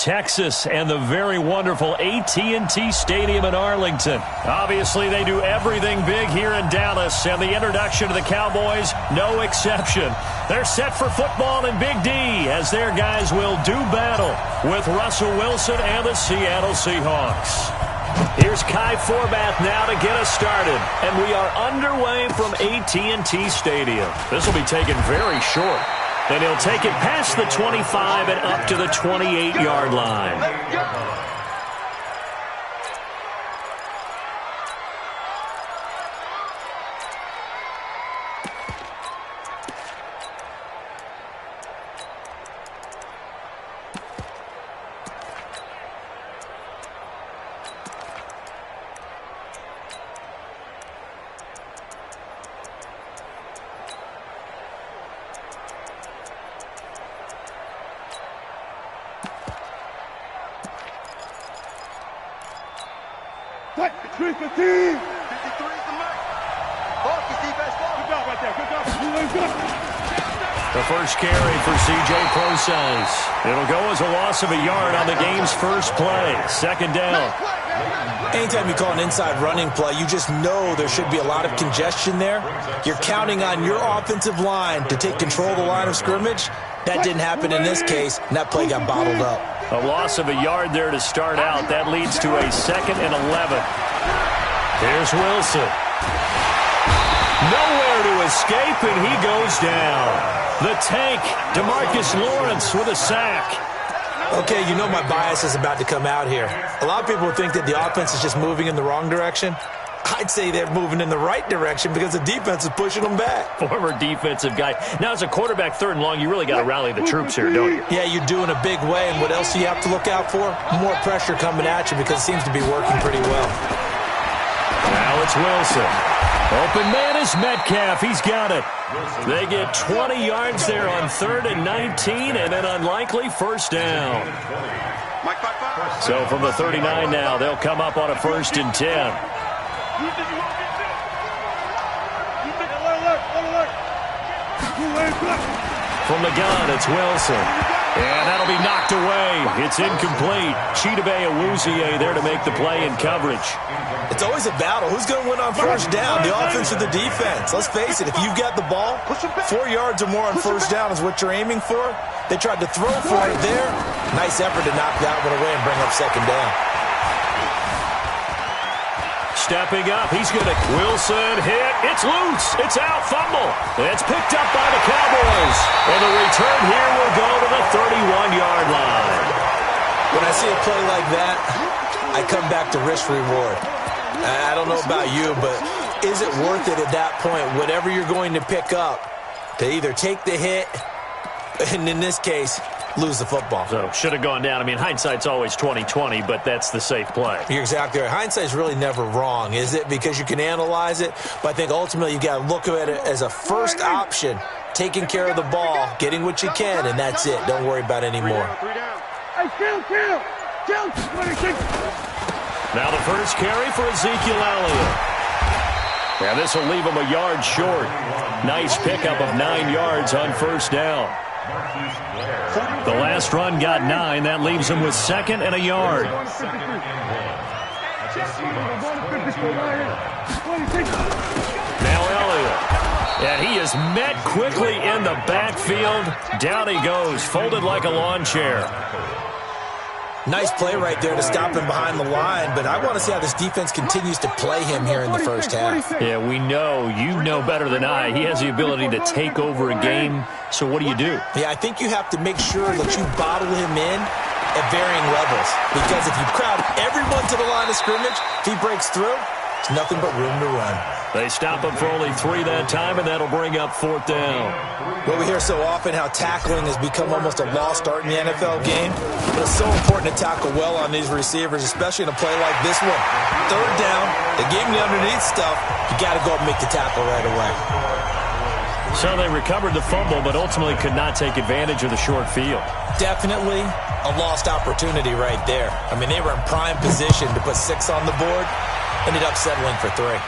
Texas and the very wonderful AT&T Stadium in Arlington. Obviously, they do everything big here in Dallas, and the introduction to the Cowboys, no exception. They're set for football in Big D as their guys will do battle with Russell Wilson and the Seattle Seahawks. Here's Kai Forbath now to get us started, and we are underway from AT&T Stadium. This will be taken very short, and he'll take it past the 25 and up to the 28-yard line. The first carry for C.J. Prosise. It'll go as a loss of a yard on the game's first play. Second down. Anytime you call an inside running play, you just know there should be a lot of congestion there. You're counting on your offensive line to take control of the line of scrimmage. That didn't happen in this case, and that play got bottled up. A loss of a yard there to start out. That leads to a 2nd and 11. Here's Wilson. Nowhere to escape, and he goes down. The tank, DeMarcus Lawrence with a sack. Okay, you know my bias is about to come out here. A lot of people think that the offense is just moving in the wrong direction. I'd say they're moving in the right direction because the defense is pushing them back. Former defensive guy. Now, as a quarterback, 3rd and long, you really got to rally the troops here, don't you? Yeah, you do in a big way, and what else do you have to look out for? More pressure coming at you because it seems to be working pretty well. Now it's Wilson. Open man is Metcalf. He's got it. They get 20 yards there on 3rd and 19, and an unlikely first down. So from the 39 now, they'll come up on a 1st and 10. From the gun, it's Wilson. And that'll be knocked away. It's incomplete. Chidobe Awuzie there to make the play in coverage. It's always a battle. Who's going to win on first down, the offense or the defense? Let's face it, if you've got the ball, 4 yards or more on first down is what you're aiming for. They tried to throw for it there. Nice effort to knock that one away and bring up 2nd down. Stepping up, he's going to Wilson hit. It's loose. It's out. Fumble. It's picked up by the Cowboys. And the return here will go to the 31-yard line. When I see a play like that, I come back to risk reward. I don't know about you, but is it worth it at that point, whatever you're going to pick up, to either take the hit, and in this case, lose the football? So, should have gone down. I mean, hindsight's always 20/20, but that's the safe play. You're exactly right. Hindsight's really never wrong, is it? Because you can analyze it, but I think ultimately you got to look at it as a first option, taking care of the ball, getting what you can, and that's it. Don't worry about any more. Now the first carry for Ezekiel Elliott. And this will leave him a yard short. Nice pickup of 9 yards on first down. The last run got 9. That leaves him with 2nd and a yard. Now Elliott. And he is met quickly in the backfield. Down he goes, folded like a lawn chair. Nice play right there to stop him behind the line, but I want to see how this defense continues to play him here in the first half. Yeah, we know. You know better than I. He has the ability to take over a game, so what do you do? Yeah, I think you have to make sure that you bottle him in at varying levels, because if you crowd everyone to the line of scrimmage, if he breaks through, it's nothing but room to run. They stop him for only 3 that time, and that'll bring up 4th down. Well, we hear so often how tackling has become almost a lost art in the NFL game, but it's so important to tackle well on these receivers, especially in a play like this one. 3rd down, they gave him the underneath stuff, you got to go up and make the tackle right away. So they recovered the fumble, but ultimately could not take advantage of the short field. Definitely a lost opportunity right there. I mean, they were in prime position to put 6 on the board, ended up settling for 3.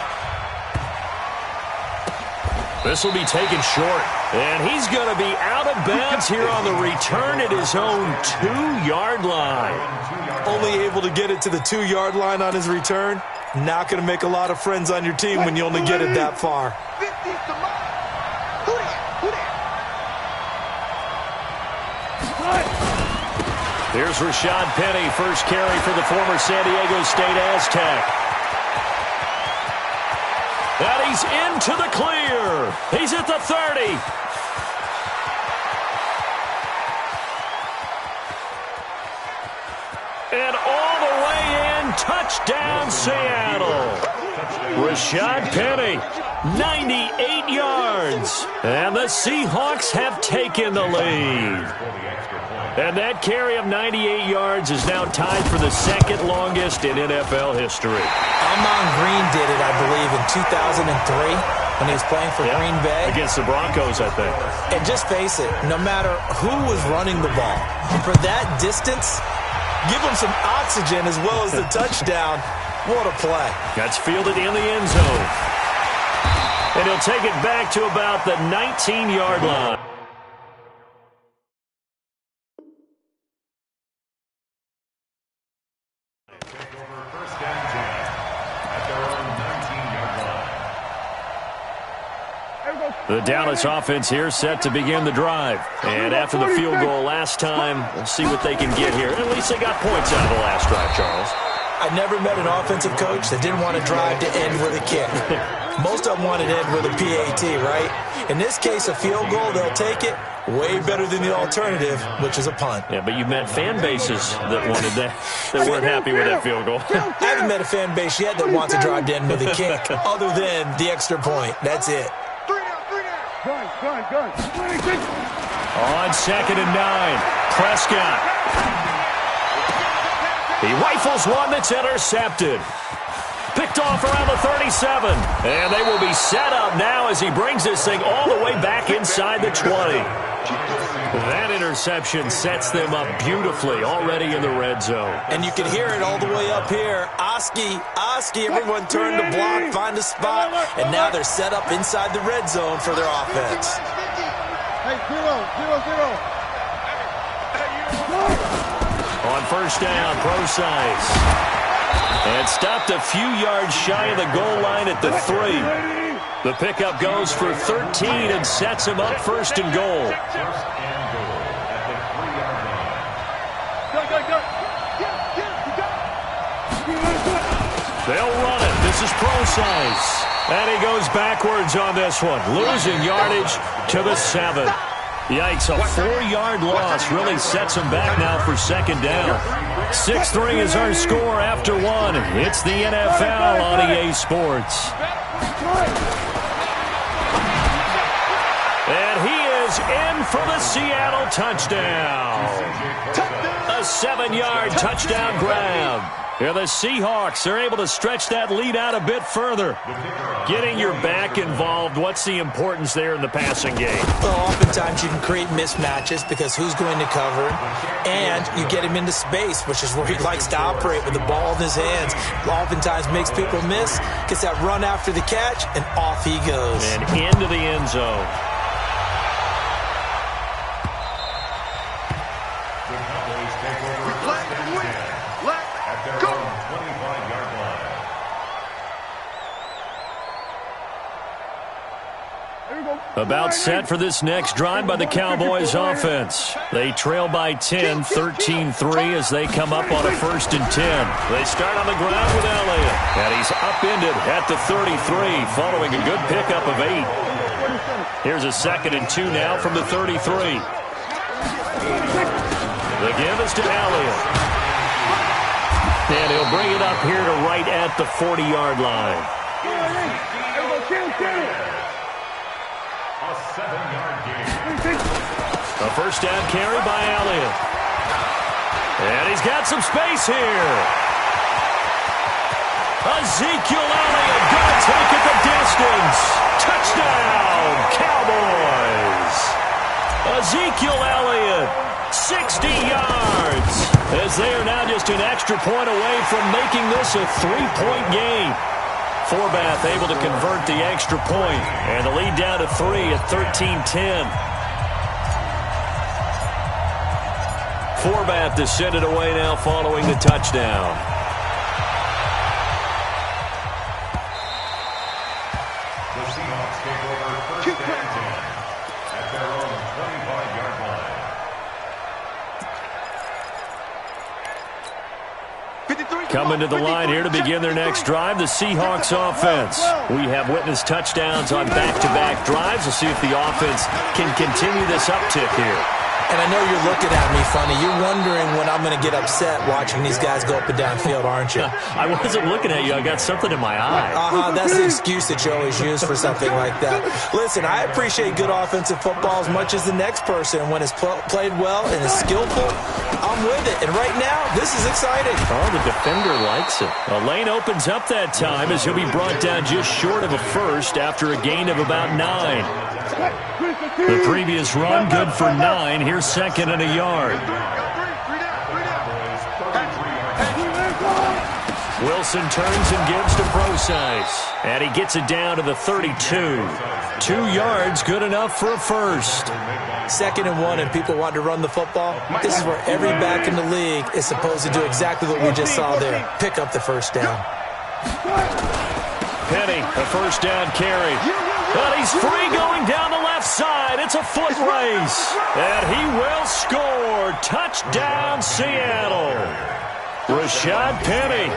This will be taken short. And he's going to be out of bounds here on the return at his own 2-yard line. Only able to get it to the 2-yard line on his return. Not going to make a lot of friends on your team when you only get it that far. Here's Rashad Penny, first carry for the former San Diego State Aztec. And he's into the clear. He's at the 30. And all the way in, touchdown Seattle. Rashad Penny, 98 yards. And the Seahawks have taken the lead. And that carry of 98 yards is now tied for the second longest in NFL history. Ahman Green did it, I believe, in 2003 when he was playing for Green Bay. Against the Broncos, I think. And just face it, no matter who was running the ball, for that distance, give them some oxygen as well as the touchdown. What a play. That's fielded in the end zone. And he'll take it back to about the 19-yard line. The Dallas offense here set to begin the drive. And after the field goal last time, we'll see what they can get here. At least they got points out of the last drive, Charles. I never met an offensive coach that didn't want to drive to end with a kick. Most of them wanted to end with a PAT, right? In this case, a field goal, they'll take it. Way better than the alternative, which is a punt. Yeah, but you've met fan bases that wanted that, that weren't happy with that field goal. I haven't met a fan base yet that wants to drive to end with a kick, other than the extra point. That's it. On 2nd and 9, Prescott. He rifles one that's intercepted. Picked off around the 37. And they will be set up now as he brings this thing all the way back inside the 20. That interception sets them up beautifully already in the red zone. And you can hear it all the way up here. Oski, everyone turned to block, find a spot, and now they're set up inside the red zone for their offense. Hey, 0-0-0. On first down, Procise. And stopped a few yards shy of the goal line at the 3. The pickup goes for 13 and sets him up first and goal. They'll run it. This is Procise. And he goes backwards on this one, losing yardage to the 7. Yikes, a 4-yard loss really sets him back now for second down. 6-3 is our score after 1. It's the NFL on EA Sports. And he is in for the Seattle touchdown. A 7-yard touchdown grab. Here the Seahawks are able to stretch that lead out a bit further. Getting your back involved, what's the importance there in the passing game? Well, oftentimes you can create mismatches because who's going to cover, and you get him into space, which is where he likes to operate with the ball in his hands. Oftentimes makes people miss, gets that run after the catch, and off he goes. And into the end zone. About set for this next drive by the Cowboys offense. They trail by 10, 13-3 as they come up on a 1st and 10. They start on the ground with Elliott. And he's upended at the 33 following a good pickup of 8. Here's a 2nd and 2 now from the 33. The give is to Elliott. And he'll bring it up here to right at the 40-yard line. A first down carry by Elliott. And he's got some space here. Ezekiel Elliott going to take it the distance. Touchdown, Cowboys. Ezekiel Elliott, 60 yards. As they are now just an extra point away from making this a 3-point game. Forbath able to convert the extra point, and the lead down to 3 at 13-10. Forbath to send it away now following the touchdown. The Seahawks take over first and 10 at their own 25-yard line. Coming to the line here to begin their next drive, the Seahawks offense. We have witnessed touchdowns on back-to-back drives. We'll see if the offense can continue this uptick here. And I know you're looking at me funny. You're wondering when I'm going to get upset watching these guys go up and down field, aren't you? I wasn't looking at you. I got something in my eye. That's the excuse that you always use for something like that. Listen, I appreciate good offensive football as much as the next person. When it's played well and is skillful, I'm with it. And right now, this is exciting. Oh, the defender likes it. A lane opens up that time as he'll be brought down just short of a first after a gain of about 9. The previous run, good for 9. Here's second and a yard. Wilson turns and gives to Procise. And he gets it down to the 32. 2 yards, good enough for a first. 2nd and 1, and people want to run the football. This is where every back in the league is supposed to do exactly what we just saw there. Pick up the first down. Penny, a first down carry. But he's free going down the left side. It's a foot race. And he will score. Touchdown, Seattle. Rashad Penny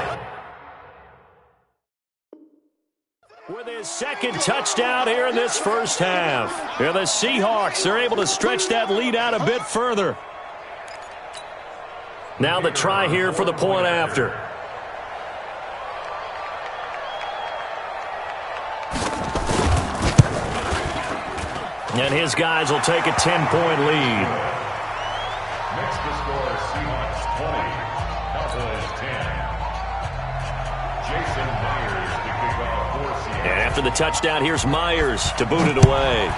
with his second touchdown here in this first half. And the Seahawks are able to stretch that lead out a bit further. Now the try here for the point after. And his guys will take a 10-point lead. Next to score, Seahawks 20, Cowboys 10. Jason Myers to kick off for Seattle. And after the touchdown, here's Myers to boot it away.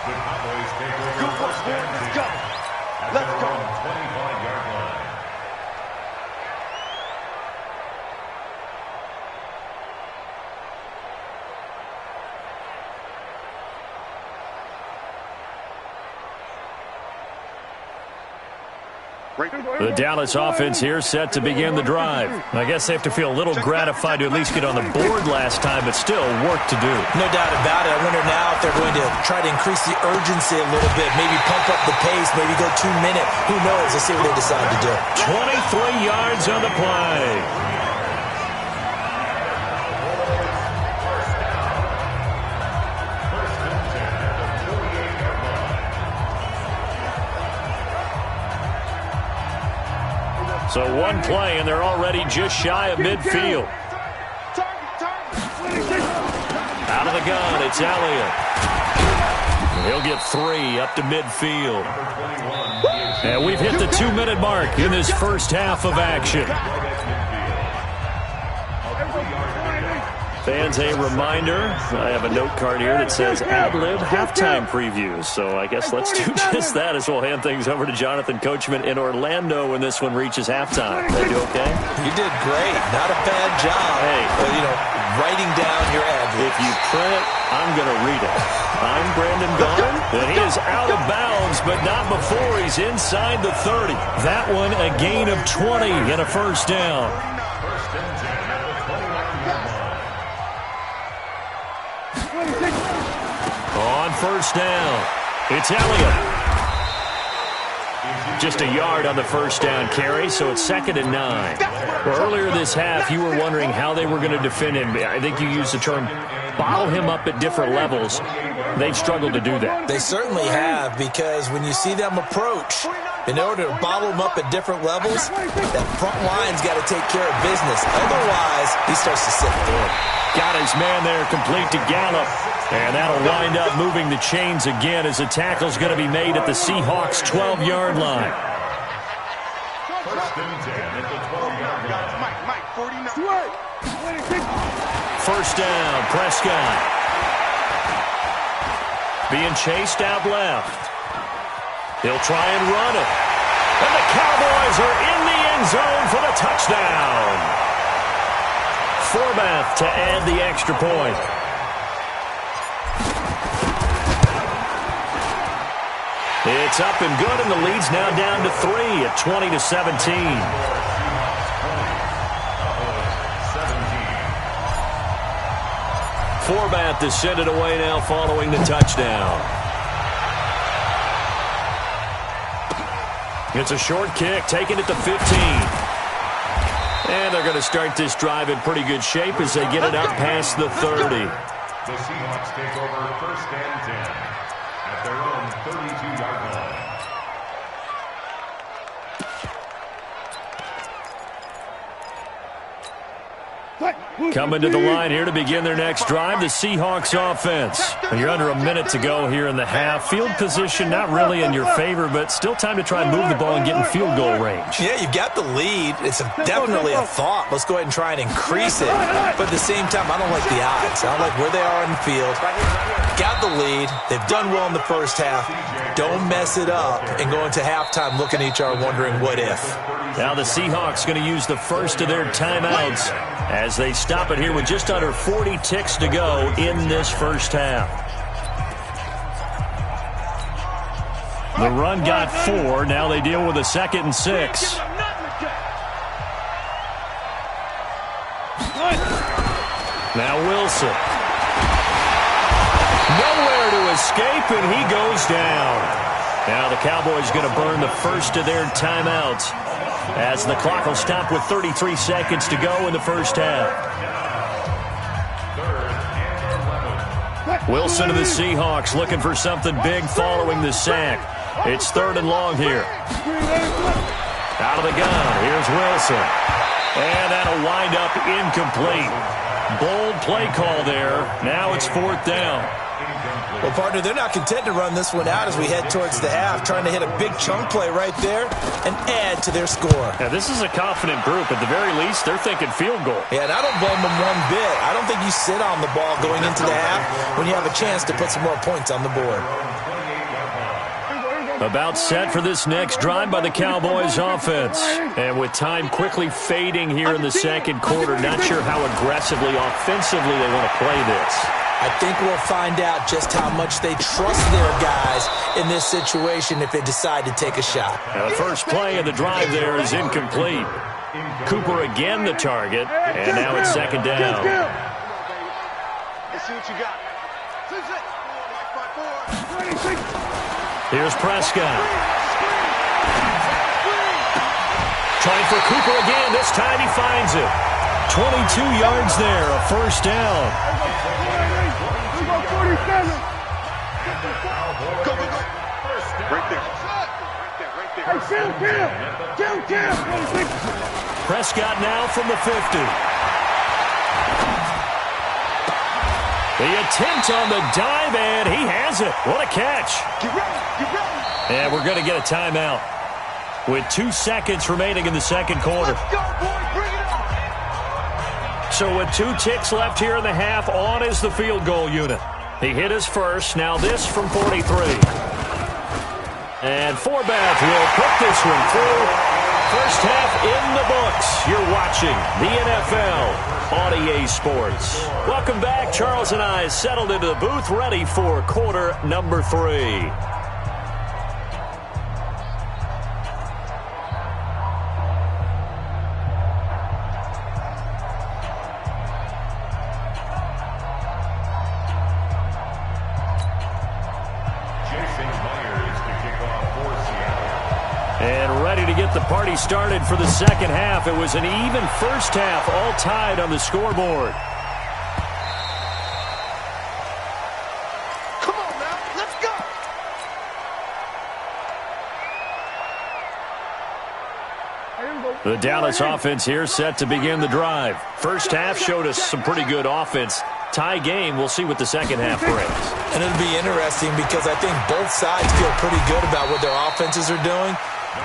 The Cowboys take over first and 10 at their own 25-yard line. The Dallas offense here set to begin the drive. I guess they have to feel a little gratified to at least get on the board last time, but still work to do. No doubt about it. I wonder now if they're going to try to increase the urgency a little bit, maybe pump up the pace, maybe go 2-minute. Who knows? Let's see what they decide to do. 23 yards on the play. So one play, and they're already just shy of midfield. Out of the gun, it's Elliott. He'll get 3 up to midfield. And we've hit the 2-minute mark in this first half of action. Fans, a reminder, I have a note card here that says ad-lib halftime previews. So I guess let's do just that as we'll hand things over to Jonathan Coachman in Orlando when this one reaches halftime. Did I do okay? You did great. Not a bad job. Hey. Writing down your ad-libs. If you print it, I'm going to read it. I'm Brandon Gaughan, and he is out of bounds, but not before he's inside the 30. That one a gain of 20 and a first down. First and 10 at the 21-yard line. On first down, it's Elliott. Just a yard on the first down carry, so it's 2nd and 9. Well, earlier this half, you were wondering how they were going to defend him. I think you used the term bottle him up at different levels. They've struggled to do that. They certainly have, because when you see them approach, in order to bottle them up at different levels, that front line's got to take care of business. Otherwise, he starts to sit through. Got his man there complete to Gallup. And that'll wind up moving the chains again as the tackle's going to be made at the Seahawks' 12-yard line. First and 10 at the 12-yard line. First down, Prescott. Being chased out left. He'll try and run it. And the Cowboys are in the end zone for the touchdown. Forbath to add the extra point. It's up and good, and the lead's now down to 3 at 20-17. Forbath to send it away now following the touchdown. It's a short kick, taken at the 15. And they're going to start this drive in pretty good shape as they get it up past the 30. The Seahawks take over 1st and 10 at their own 32-yard line. Coming to the line here to begin their next drive, the Seahawks offense. You're under a minute to go here in the half. Field position not really in your favor, but still time to try and move the ball and get in field goal range. Yeah, you've got the lead. It's definitely a thought. Let's go ahead and try and increase it. But at the same time, I don't like the odds. I don't like where they are on the field. Got the lead. They've done well in the first half. Don't mess it up and go into halftime looking at each other wondering what if. Now the Seahawks going to use the first of their timeouts as they stop it here with just under 40 ticks to go in this first half. The run got 4. Now they deal with a 2nd and 6. Now Wilson. Nowhere to escape, and he goes down. Now the Cowboys going to burn the first of their timeouts as the clock will stop with 33 seconds to go in the first half. Wilson to the Seahawks looking for something big following the sack. It's 3rd and long here. Out of the gun, here's Wilson. And that'll wind up incomplete. Bold play call there. Now it's 4th down. Well, partner, they're not content to run this one out as we head towards the half, trying to hit a big chunk play right there and add to their score. Now, this is a confident group. At the very least, they're thinking field goal. Yeah, and I don't blame them one bit. I don't think you sit on the ball going into the half when you have a chance to put some more points on the board. About set for this next drive by the Cowboys offense. And with time quickly fading here in the second quarter, not sure how aggressively, offensively they want to play this. I think we'll find out just how much they trust their guys in this situation if they decide to take a shot. Now the first play of the drive there is incomplete. Cooper again the target, and now it's 2nd down. Let's see what you got. Here's Prescott. Trying for Cooper again. This time he finds it. 22 yards there, a first down. Right there. Prescott now from the 50. The attempt on the dive, and he has it. What a catch. And we're going to get a timeout with 2 seconds remaining in the second quarter. So with 2 ticks left here in the half, on is the field goal unit. He hit his first. Now this from 43. And Forbath will put this one through. First half in the books. You're watching the NFL on EA Sports. Welcome back. Charles and I settled into the booth, ready for quarter number 3. The party started for the second half. It was an even first half, all tied on the scoreboard. Come on now, let's go. The Dallas offense here set to begin the drive. First half showed us some pretty good offense. Tie game, we'll see what the second half brings. And it'll be interesting because I think both sides feel pretty good about what their offenses are doing.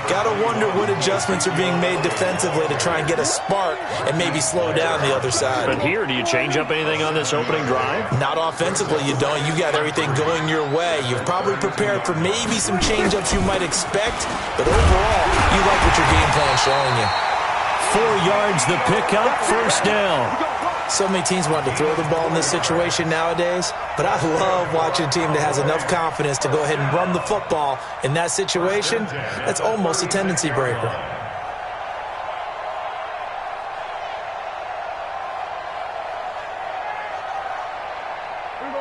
Gotta wonder what adjustments are being made defensively to try and get a spark and maybe slow down the other side. But here, do you change up anything on this opening drive? Not offensively, you don't. You got everything going your way. You've probably prepared for maybe some change-ups you might expect, but overall, you like what your game plan's showing you. 4 yards the pickup, first down. So many teams want to throw the ball in this situation nowadays, but I love watching a team that has enough confidence to go ahead and run the football in that situation. That's almost a tendency breaker.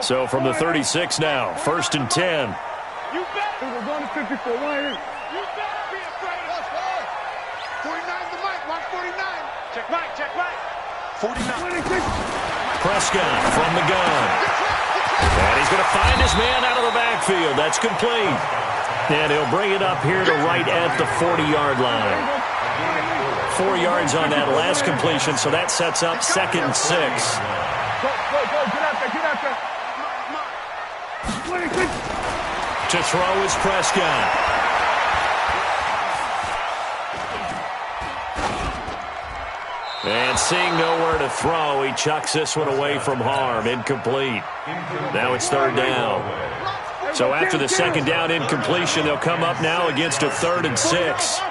So from the 36 now, 1st and 10. You better. We're going to 54 right here. You better be afraid of us. 49 the mic. Watch 49. Check right. Check right. 49. Prescott from the gun. And he's going to find his man out of the backfield. That's complete. And he'll bring it up here to right at the 40-yard line. 4 yards on that last completion, so that sets up 2nd and 6. Go. Get out there. Get out there. To throw is Prescott. And seeing nowhere to throw, he chucks this one away from harm. Incomplete. Now it's 3rd down. So after the 2nd down incompletion, they'll come up now against a 3rd and 6. 49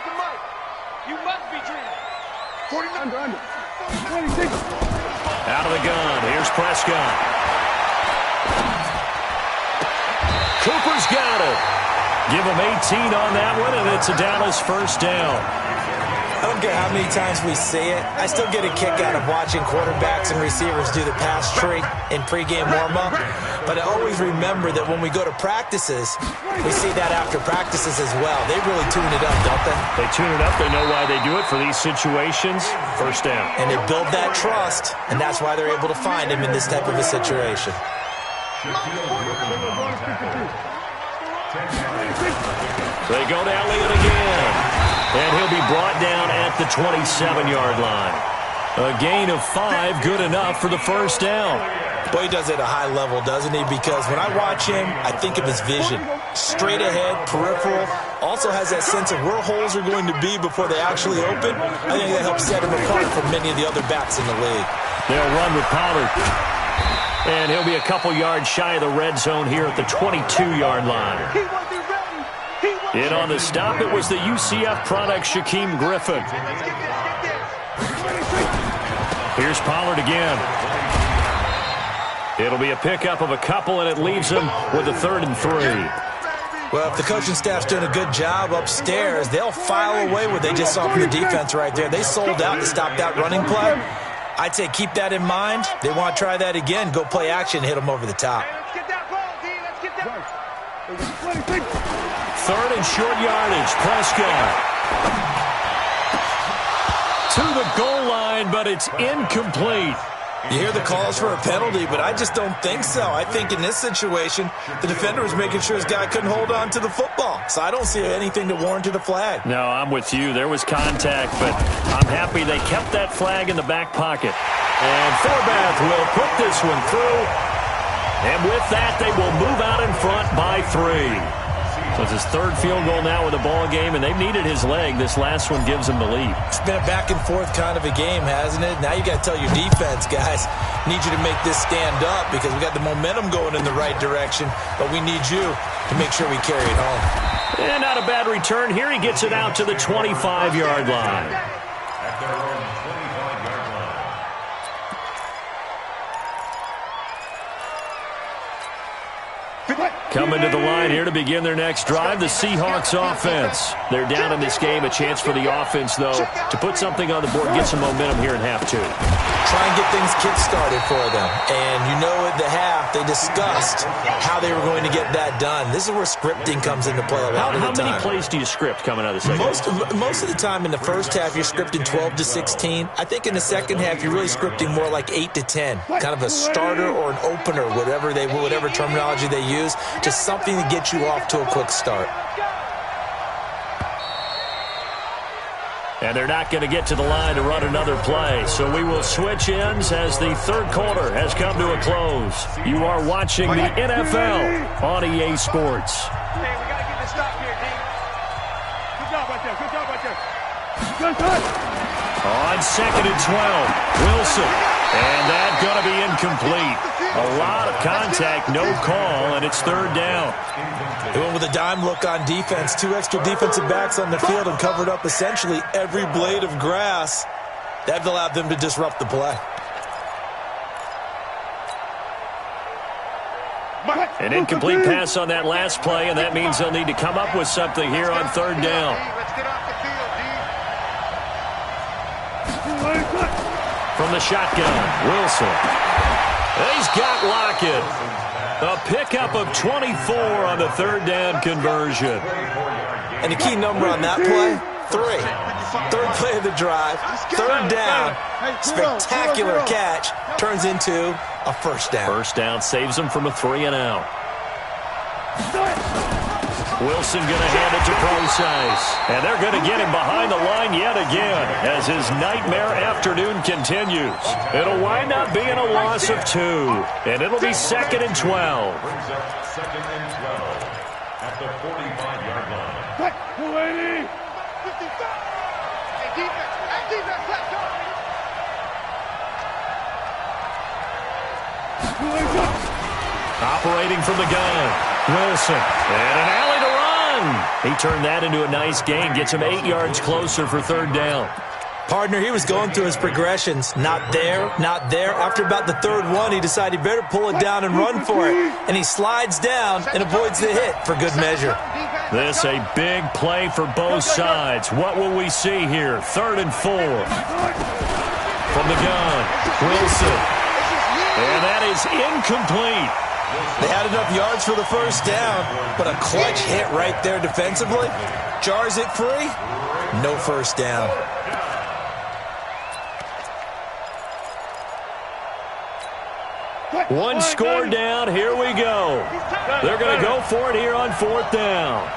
the mic. You must be dreaming. 49 under. 26. Out of the gun. Here's Prescott. Cooper's got it. Give him 18 on that one, and it's a Dallas first down. I don't care how many times we see it. I still get a kick out of watching quarterbacks and receivers do the pass tree in pregame warm-up. But I always remember that when we go to practices, we see that after practices as well. They really tune it up, don't they? They tune it up. They know why they do it for these situations. First down. And they build that trust, and that's why they're able to find him in this type of a situation. They go to Elliott again. And he'll be brought down at the 27-yard line. A gain of 5, good enough for the first down. Boy, he does it at a high level, doesn't he? Because when I watch him, I think of his vision. Straight ahead, peripheral. Also has that sense of where holes are going to be before they actually open. I think that helps set him apart from many of the other backs in the league. They'll run with Pollard. And he'll be a couple yards shy of the red zone here at the 22-yard line. In on the stop, it was the UCF product, Shaquem Griffin. Here's Pollard again. It'll be a pickup of a couple, and it leaves him with a 3rd and 3. Well, if the coaching staff's doing a good job upstairs, they'll file away what they just saw from the defense right there. They sold out to stop that running play. I'd say keep that in mind. They want to try that again. Go play action, hit them over the top. Let's get that ball, D. Let's get that. 3rd and short yardage. Prescott to the goal line, but it's incomplete. You hear the calls for a penalty, but I just don't think so. I think in this situation, the defender was making sure his guy couldn't hold on to the football. So I don't see anything to warrant a flag. No, I'm with you. There was contact, but I'm happy they kept that flag in the back pocket. And Forbath will put this one through. And with that, they will move out in front by 3. So it's his 3rd field goal now with a ball game, and they've needed his leg. This last one gives him the lead. It's been a back-and-forth kind of a game, hasn't it? Now you got to tell your defense, guys, need you to make this stand up because we got the momentum going in the right direction, but we need you to make sure we carry it home. And not a bad return. Here he gets it out to the 25-yard line. At their own 25-yard line. Coming to the line here to begin their next drive, the Seahawks offense. They're down in this game. A chance for the offense, though, to put something on the board, get some momentum here in half 2. Try and get things kick-started for them. And you know at the half, they discussed how they were going to get that done. This is where scripting comes into play a lot of the time. How many plays do you script coming out of the second? Most of the time in the first half, you're scripting 12 to 16. I think in the second half, you're really scripting more like 8 to 10. Kind of a starter or an opener, whatever terminology they use. Just something to get you off to a quick start. And they're not going to get to the line to run another play. So we will switch ends as the 3rd quarter has come to a close. You are watching the NFL on EA Sports. Hey, we got to get this stop here, D. On 2nd and 12, Wilson. And that's going to be incomplete. A lot of contact, no call, and it's 3rd down. They went with a dime look on defense. 2 extra defensive backs on the field and covered up essentially every blade of grass. That allowed them to disrupt the play. An incomplete pass on that last play, and that means they'll need to come up with something here on 3rd down. From the shotgun, Wilson. He's got Lockett. A pickup of 24 on the 3rd down conversion. And the key number on that play, 3. 3rd play of the drive, 3rd down, spectacular catch, turns into a 1st down. 1st down saves them from a 3-and-out. Wilson going to hand it to Procise. And they're going to get him behind the line yet again as his nightmare afternoon continues. It'll wind up being a loss of 2. And it'll be 2nd and 12. Brings up 2nd and 12 at the 45-yard line. 280. 55. Hey, defense, let's go. Operating from the gun, Wilson. And an alley to run. He turned that into a nice gain. Gets him 8 yards closer for 3rd down. Partner, he was going through his progressions. Not there, not there. After about the 3rd one, he decided he better pull it down and run for it. And he slides down and avoids the hit for good measure. This a big play for both sides. What will we see here? 3rd and 4. From the gun, Wilson. And that is incomplete. They had enough yards for the 1st down, but a clutch hit right there defensively. Jars it free. No 1st down. One score down. Here we go. They're going to go for it here on 4th down.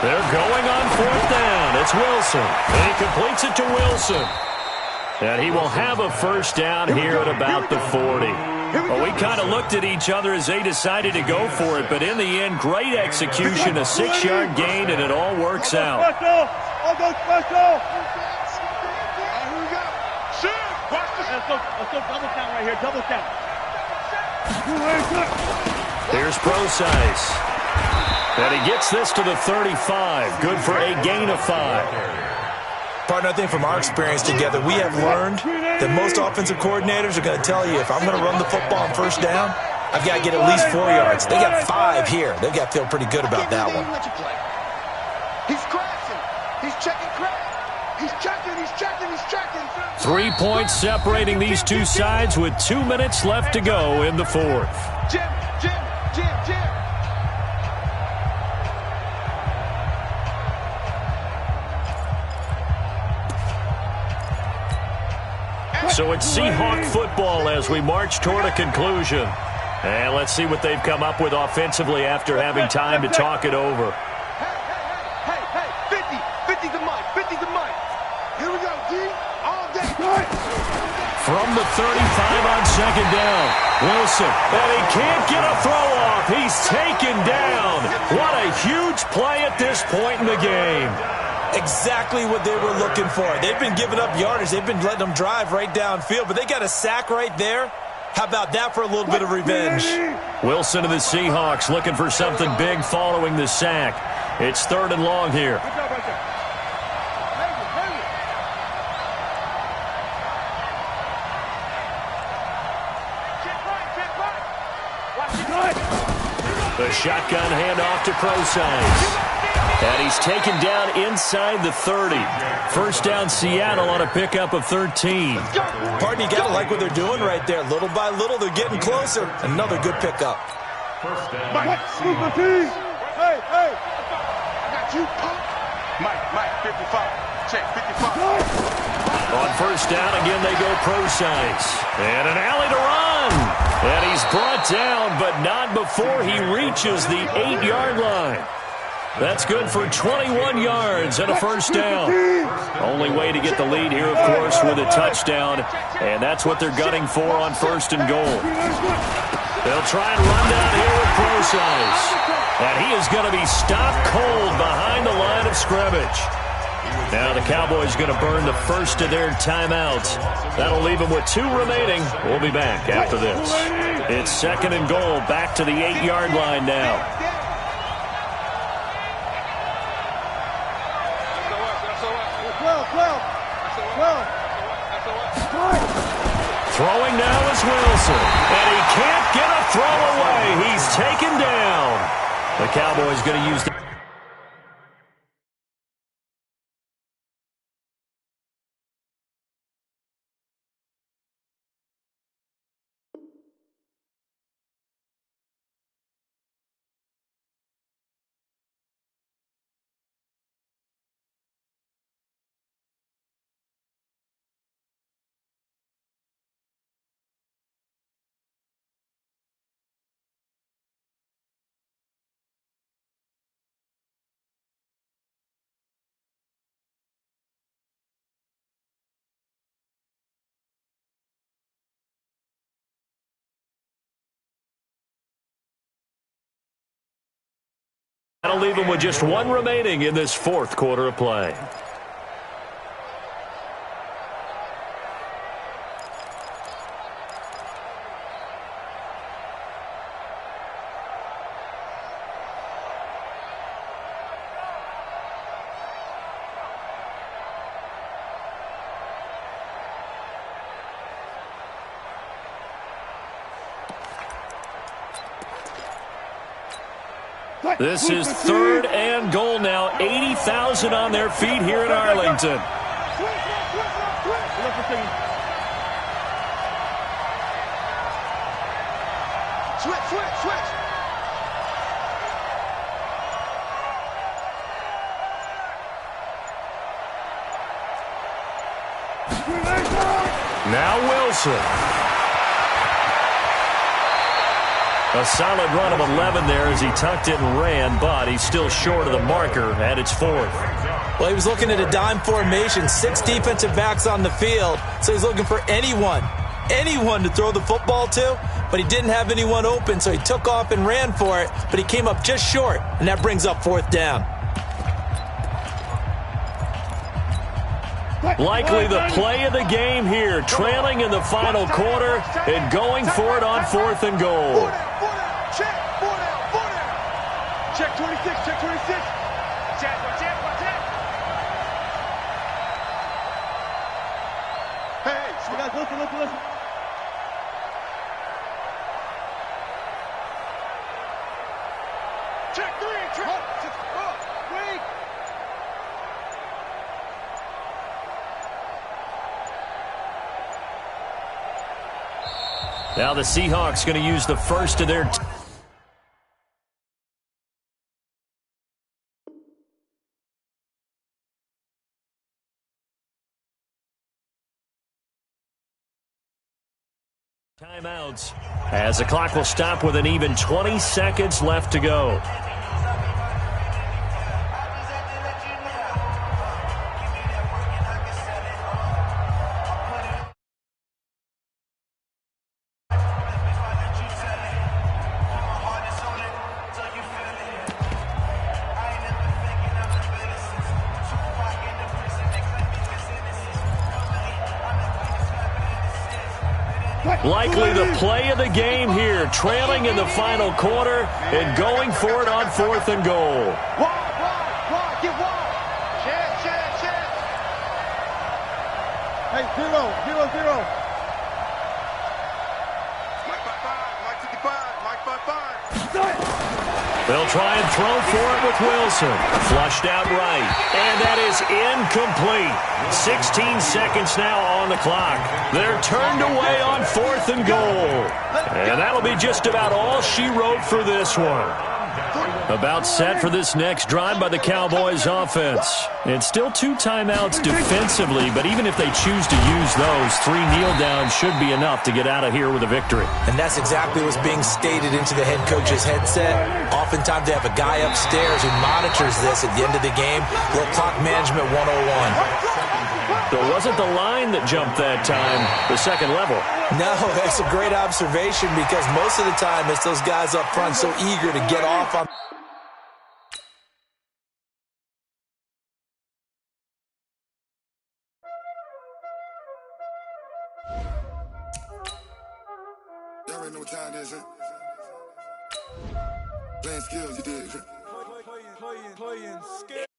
They're going on 4th down. It's Wilson. And he completes it to Wilson. And he will have a 1st down here at about the 40. Well, we kind of looked at each other as they decided to go for it. But in the end, great execution, a 6-yard gain, and it all works out. All go special. Here we go. Shoot. Let's go double count right here. Double count. Here's Procise. And he gets this to the 35. Good for a gain of 5. Partner, I think from our experience together, we have learned that most offensive coordinators are going to tell you, if I'm going to run the football on 1st down, I've got to get at least 4 yards. They got 5 here. They've got to feel pretty good about that one. He's crashing. He's checking crash. He's checking. 3 points separating these two sides with 2 minutes left to go in the 4th. Jim. So it's Seahawk football as we march toward a conclusion. And let's see what they've come up with offensively after having time to talk it over. Hey, 50 the mic. Here we go, D, all day. From the 35 on 2nd down, Wilson, and he can't get a throw off. He's taken down. What a huge play at this point in the game. Exactly what they were looking for. They've been giving up yardage. They've been letting them drive right downfield, but they got a sack right there. How about that for a little bit of revenge? Wilson and the Seahawks looking for something big following the sack. It's 3rd and long here. The shotgun handoff to Procise. And he's taken down inside the 30. 1st down Seattle on a pickup of 13. Partner, you got to like what they're doing right there. Little by little, they're getting closer. Another good pickup. 1st down. Hey. I got you, punk. Mike, 55. Check, 55. On 1st down, again, they go Procise. And an alley to run. And he's brought down, but not before he reaches the 8-yard line. That's good for 21 yards and a 1st down. Only way to get the lead here, of course, with a touchdown. And that's what they're gunning for on 1st and goal. They'll try and run down here with Prosise. And he is going to be stopped cold behind the line of scrimmage. Now the Cowboys going to burn the first of their timeouts. That'll leave them with 2 remaining. We'll be back after this. It's 2nd and goal, back to the 8-yard line now. Throwing now is Wilson. And he can't get a throw away. He's taken down. The Cowboys going to use the... That'll leave them with just 1 remaining in this 4th quarter of play. This is 3rd and goal now. 80,000 on their feet here in Arlington. Switch. Now Wilson. A solid run of 11 there as he tucked it and ran, but he's still short of the marker, and it's 4th. Well, he was looking at a dime formation, 6 defensive backs on the field, so he's looking for anyone to throw the football to, but he didn't have anyone open, so he took off and ran for it, but he came up just short, and that brings up 4th down. Likely the play of the game here, trailing in the final quarter and going for it on 4th and goal. Check 26, check 26. Check. Hey, you guys listen. Check 3, wait. Now the Seahawks going to use the first of their... timeouts as the clock will stop with an even 20 seconds left to go. Likely the play of the game here, trailing in the final quarter and going for it on 4th and goal. Wide, get wide. Check. Hey, 0. Mike 55. They'll try and throw for it with Wilson. Flushed out right. And that is incomplete. 16 seconds now on the clock. They're turned away on 4th and goal. And that'll be just about all she wrote for this one. About set for this next drive by the Cowboys offense. It's still 2 timeouts defensively, but even if they choose to use those, 3 kneel downs should be enough to get out of here with a victory. And that's exactly what's being stated into the head coach's headset. Oftentimes they have a guy upstairs who monitors this at the end of the game. Little clock management 101. So it wasn't the line that jumped that time, the second level. No, that's a great observation because most of the time it's those guys up front so eager to get off on. Y'all already know what time it is, huh? Playing skills, you did. Playing skills.